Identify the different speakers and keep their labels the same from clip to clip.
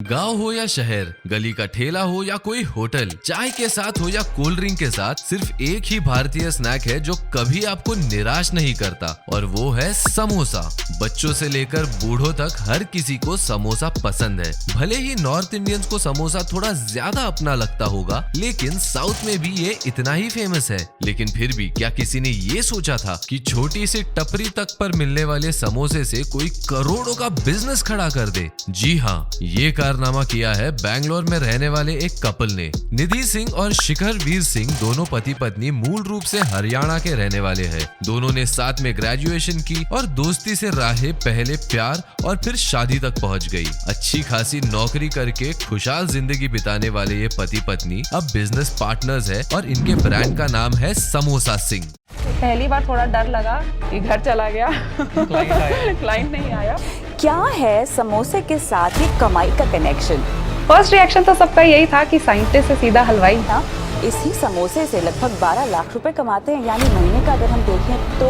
Speaker 1: गांव हो या शहर, गली का ठेला हो या कोई होटल, चाय के साथ हो या कोल्ड ड्रिंक के साथ, सिर्फ एक ही भारतीय स्नैक है जो कभी आपको निराश नहीं करता, और वो है समोसा। बच्चों से लेकर बूढ़ों तक हर किसी को समोसा पसंद है। भले ही नॉर्थ इंडियंस को समोसा थोड़ा ज्यादा अपना लगता होगा, लेकिन साउथ में भी ये इतना ही फेमस है। लेकिन फिर भी क्या किसी ने ये सोचा था कि छोटी सी टपरी तक पर मिलने वाले समोसे से कोई करोड़ों का बिजनेस खड़ा कर दे? जी हाँ, ये कारनामा किया है बैंगलोर में रहने वाले एक कपल ने। निधि सिंह और शिखर वीर सिंह दोनों पति पत्नी मूल रूप से हरियाणा के रहने वाले हैं। दोनों ने साथ में ग्रेजुएशन की और दोस्ती से राहें पहले प्यार और फिर शादी तक पहुंच गई। अच्छी खासी नौकरी करके खुशहाल जिंदगी बिताने वाले ये पति पत्नी अब बिजनेस पार्टनर्स है और इनके ब्रांड का नाम है समोसा सिंह।
Speaker 2: पहली बार थोड़ा डर लगा कि घर चला गया, क्लाइंट नहीं आया।
Speaker 3: क्या है समोसे के साथ ये कमाई का कनेक्शन?
Speaker 2: फर्स्ट रिएक्शन तो सबका यही था कि साइंटिस्ट से सीधा हलवाई।
Speaker 3: ना, इसी समोसे से लगभग 12 लाख रुपए कमाते हैं, यानी महीने का अगर हम देखें तो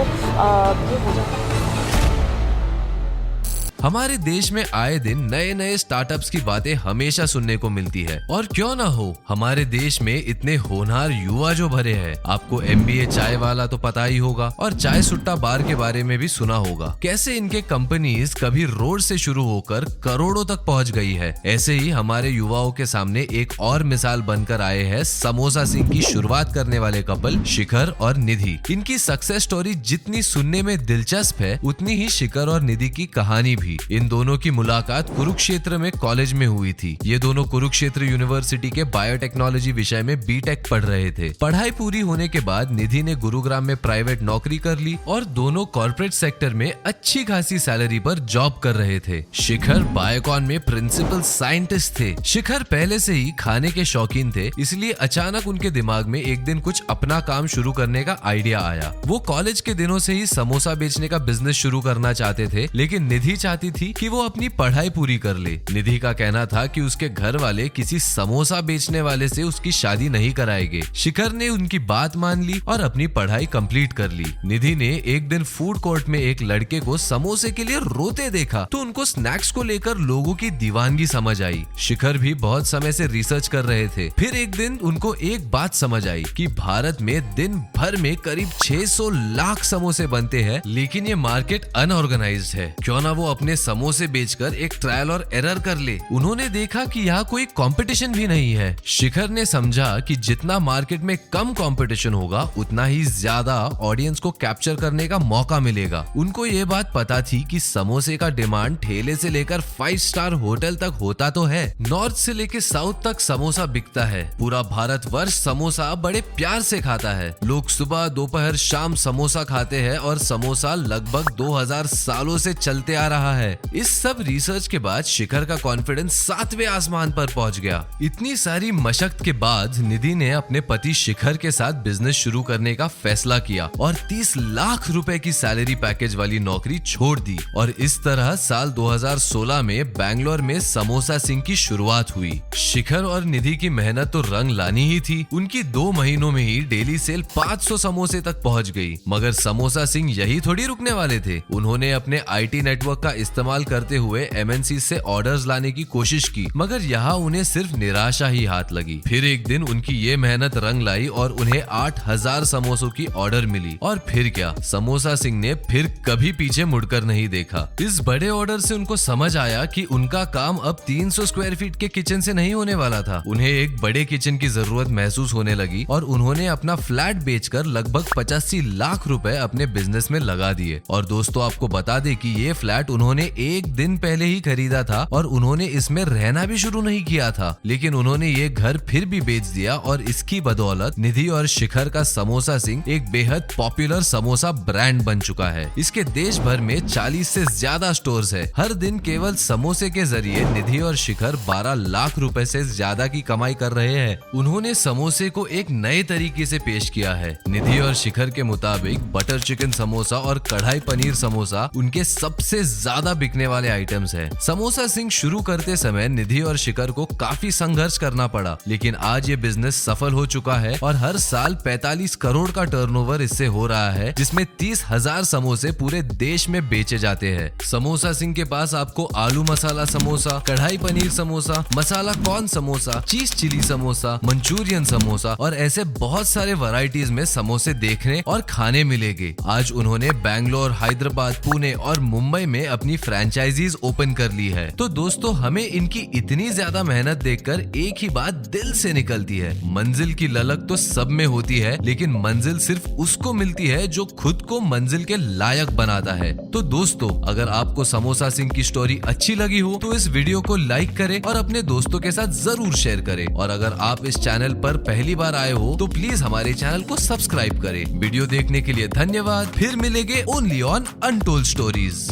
Speaker 3: ये हो जाता है।
Speaker 1: हमारे देश में आए दिन नए नए स्टार्टअप्स की बातें हमेशा सुनने को मिलती है, और क्यों ना हो, हमारे देश में इतने होनहार युवा जो भरे हैं। आपको MBA चाय वाला तो पता ही होगा, और चाय सुट्टा बार के बारे में भी सुना होगा। कैसे इनके कंपनीज कभी रोड से शुरू होकर करोड़ों तक पहुंच गई है। ऐसे ही हमारे युवाओं के सामने एक और मिसाल बनकर आए हैं समोसा सिंह की शुरुआत करने वाले कपल शिखर और निधि। इनकी सक्सेस स्टोरी जितनी सुनने में दिलचस्प है, उतनी ही शिखर और निधि की कहानी भी। इन दोनों की मुलाकात कुरुक्षेत्र में कॉलेज में हुई थी। ये दोनों कुरुक्षेत्र यूनिवर्सिटी के बायोटेक्नोलॉजी विषय में B.Tech पढ़ रहे थे। पढ़ाई पूरी होने के बाद निधि ने गुरुग्राम में प्राइवेट नौकरी कर ली और दोनों कॉर्पोरेट सेक्टर में अच्छी खासी सैलरी पर जॉब कर रहे थे। शिखर बायोकॉन में प्रिंसिपल साइंटिस्ट थे। शिखर पहले से ही खाने के शौकीन थे, इसलिए अचानक उनके दिमाग में एक दिन कुछ अपना काम शुरू करने का आइडिया आया। वो कॉलेज के दिनों से ही समोसा बेचने का बिजनेस शुरू करना चाहते थे, लेकिन निधि चाहती थी कि वो अपनी पढ़ाई पूरी कर ले। निधि का कहना था कि उसके घर वाले किसी समोसा बेचने वाले से उसकी शादी नहीं कराएंगे। शिखर ने उनकी बात मान ली और अपनी पढ़ाई कंप्लीट कर ली। निधि ने एक दिन फूड कोर्ट में एक लड़के को समोसे के लिए रोते देखा, तो उनको स्नैक्स को लेकर लोगों की दीवानगी समझ आई। शिखर भी बहुत समय से रिसर्च कर रहे थे। फिर एक दिन उनको एक बात समझ आई कि भारत में दिन भर में करीब 600 लाख समोसे बनते हैं, लेकिन ये मार्केट अनऑर्गेनाइज्ड है। क्यों ना वो अपने समोसे बेचकर एक ट्रायल और एरर कर ले। उन्होंने देखा कि यहाँ कोई कंपटीशन भी नहीं है। शिखर ने समझा कि जितना मार्केट में कम कंपटीशन होगा, उतना ही ज्यादा ऑडियंस को कैप्चर करने का मौका मिलेगा। उनको ये बात पता थी कि समोसे का डिमांड ठेले से लेकर 5 स्टार होटल तक होता तो है। नॉर्थ से लेकर साउथ तक समोसा बिकता है। पूरा भारतवर्ष समोसा बड़े प्यार से खाता है। लोग सुबह दोपहर शाम समोसा खाते हैं, और समोसा लगभग 2000 सालों से चलते आ रहा है। इस सब रिसर्च के बाद शिखर का कॉन्फिडेंस 7वें आसमान पर पहुंच गया। इतनी सारी मशक्कत के बाद निधि ने अपने पति शिखर के साथ बिजनेस शुरू करने का फैसला किया और 30 लाख रुपए की सैलरी पैकेज वाली नौकरी छोड़ दी, और इस तरह साल 2016 में बैंगलोर में समोसा सिंह की शुरुआत हुई। शिखर और निधि की मेहनत तो रंग लानी ही थी। उनकी 2 महीनों में ही डेली सेल 500 समोसे तक पहुंच गई। मगर समोसा सिंह यही थोड़ी रुकने वाले थे। उन्होंने अपने IT नेटवर्क का इस्तेमाल करते हुए MNC से ऑर्डर्स लाने की कोशिश की, मगर यहाँ उन्हें सिर्फ निराशा ही हाथ लगी। फिर एक दिन उनकी ये मेहनत रंग लाई और उन्हें 8000 समोसों की ऑर्डर मिली, और फिर क्या, समोसा सिंह ने फिर कभी पीछे मुड़कर नहीं देखा। इस बड़े ऑर्डर से उनको समझ आया कि उनका काम अब 300 स्क्वायर फीट के किचन से नहीं होने वाला था। उन्हें एक बड़े किचन की जरूरत महसूस होने लगी, और उन्होंने अपना फ्लैट बेचकर लगभग 85 लाख रुपए अपने बिजनेस में लगा दिए। और दोस्तों, आपको बता दें कि ये फ्लैट उन्होंने एक दिन पहले ही खरीदा था, और उन्होंने इसमें रहना भी शुरू नहीं किया था, लेकिन उन्होंने ये घर फिर भी बेच दिया। और इसकी बदौलत निधि और शिखर का समोसा सिंह एक बेहद पॉपुलर समोसा ब्रांड बन चुका है। इसके देश भर में 40 से ज्यादा स्टोर्स है। हर दिन केवल समोसे के जरिए निधि और शिखर 12 लाख रुपए से ज्यादा की कमाई कर रहे हैं। उन्होंने समोसे को एक नए तरीके से पेश किया है। निधि और शिखर के मुताबिक बटर चिकन समोसा और कढ़ाई पनीर समोसा उनके सबसे ज्यादा ज्यादा बिकने वाले आइटम्स है। समोसा सिंह शुरू करते समय निधि और शिखर को काफी संघर्ष करना पड़ा, लेकिन आज ये बिजनेस सफल हो चुका है और हर साल 45 करोड़ का टर्नओवर इससे हो रहा है, जिसमें 30,000 समोसे पूरे देश में बेचे जाते हैं। समोसा सिंह के पास आपको आलू masala samosa, kadai paneer samosa, masala corn samosa, cheese chilli samosa, Manchurian samosa और ऐसे बहुत सारे वैरायटीज में समोसे देखने और खाने मिलेंगे। आज उन्होंने बैंगलोर, हैदराबाद, पुणे और मुंबई में अपनी फ्रेंचाइजीज ओपन कर ली है। तो दोस्तों, हमें इनकी इतनी ज्यादा मेहनत देखकर एक ही बात दिल से निकलती है, मंजिल की ललक तो सब में होती है, लेकिन मंजिल सिर्फ उसको मिलती है जो खुद को मंजिल के लायक बनाता है। तो दोस्तों, अगर आपको समोसा सिंह की स्टोरी अच्छी लगी हो तो इस वीडियो को लाइक करें और अपने दोस्तों के साथ जरूर शेयर करें। और अगर आप इस चैनल पर पहली बार आए हो तो प्लीज हमारे चैनल को सब्सक्राइब करें। वीडियो देखने के लिए धन्यवाद। फिर मिलेंगे ओनली ऑन अनटोल्ड स्टोरीज।